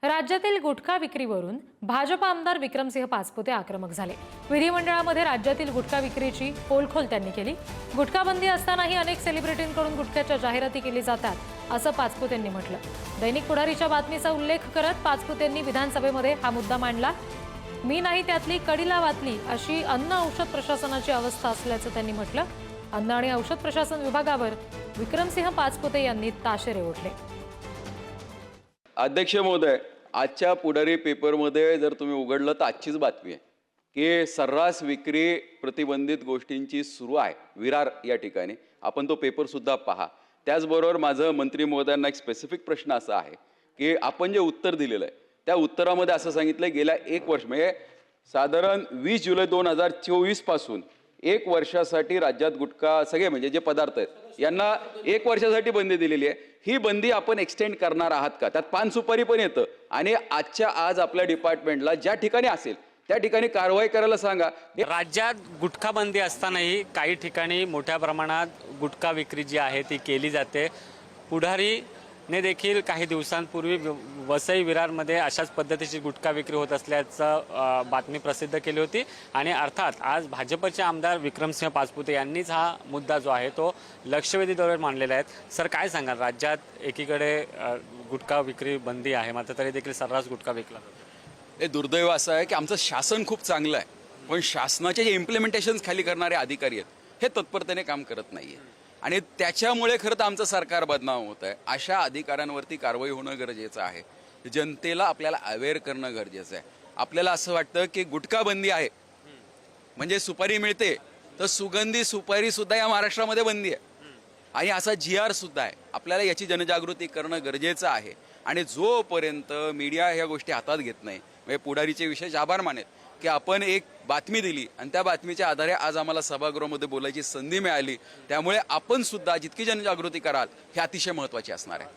राज्यातील गुटखा विक्रीवरून भाजप आमदार विक्रमसिंह पाचपुते आक्रमक झाले। विधिमंडळामध्ये राज्यातील गुटखा विक्रीची पोलखोल त्यांनी केली। गुटखा बंदी असतानाही अनेक सेलिब्रिटींकडून गुटख्याच्या जाहिराती केली जातात असं पाचपुतेंनी म्हटलं। दैनिक पुढारीच्या बातमीचा उल्लेख करत पाचपुतेंनी विधानसभेमध्ये हा मुद्दा मांडला। मी नाही त्यातली कडीला वातली अशी अन्न औषध प्रशासनाची अवस्था असल्याचं त्यांनी म्हटलं। अन्न आणि औषध प्रशासन विभागावर विक्रमसिंह पाचपुते यांनी ताशेरे ओढले। अध्यक्ष महोदय, आजच्या पुढारी पेपरमध्ये जर तुम्ही उघडलं तर आजचीच बातमी आहे की सर्रास विक्री प्रतिबंधित गोष्टींची सुरू आहे विरार या ठिकाणी। आपण तो पेपर सुद्धा पहा। त्याचबरोबर माझं मंत्री महोदयांना एक स्पेसिफिक प्रश्न असा आहे की आपण जे उत्तर दिलेलं आहे त्या उत्तरामध्ये असं सांगितलं गेल्या 1 वर्ष म्हणजे साधारण 20 जुलै 2024 पासून 1 वर्षासाठी राज्यात गुटखा सगळे म्हणजे जे पदार्थ आहेत यांना 1 वर्षासाठी बंदी दिलेली आहे। ही बंदी आपण एक्सटेंड करणार आहात का? त्यात पान सुपारी पण येतं आणि आजच्या आज आपल्या डिपार्टमेंटला ज्या ठिकाणी असेल त्या ठिकाणी कारवाई करायला सांगा। राज्यात गुटखा बंदी असतानाही काही ठिकाणी मोठ्या प्रमाणात गुटखा विक्री जी आहे ती केली जाते। पुढारीने देखील काही दिवसांपूर्वी वसई विरारमध्ये अशाच पद्धतीची गुटखा विक्री होत असल्याचं बातमी प्रसिद्ध केली होती आणि अर्थात आज भाजपचे आमदार विक्रमसिंह पाचपुते यांनीच हा मुद्दा जो आहे तो लक्षवेधी दौऱ्यावर मांडलेला आहे। सर, काय सांगाल? राज्यात एकीकडे गुटखा विक्री बंदी आहे मात्र तरी देखील सर्रास गुटखा विकला जातो। हे दुर्दैव असं आहे की आमचं शासन खूप चांगलं आहे पण शासनाचे जे इम्प्लिमेंटेशन्स खाली करणारे अधिकारी आहेत हे तत्परतेने काम करत नाहीये आणि त्याच्यामुळे खरं तर आमचं सरकार बदनाम होत आहे। अशा अधिकाऱ्यांवरती कारवाई होणं गरजेचं आहे। जनतेला आपल्याला अवेअर करणं गरजेचं आहे। आपल्याला असं वाटतं की गुटखा बंदी आहे म्हणजे सुपारी मिळते, तर सुगंधी सुपारी सुद्धा या महाराष्ट्रामध्ये बंदी आहे आणि असा GR सुद्धा आहे। आपल्याला याची जनजागृती करणं गरजेचं आहे आणि जोपर्यंत मीडिया ह्या गोष्टी हातात घेत नाही म्हणजे पुढारीचे विशेष आभार मानेल की आपण एक बातमी दिली आणि त्या बातमीच्या आधारे आज आम्हाला सभागृहामध्ये बोलायची संधी मिळाली। त्यामुळे आपण सुद्धा जितकी जनजागृती कराल हे अतिशय महत्त्वाचे असणार आहे।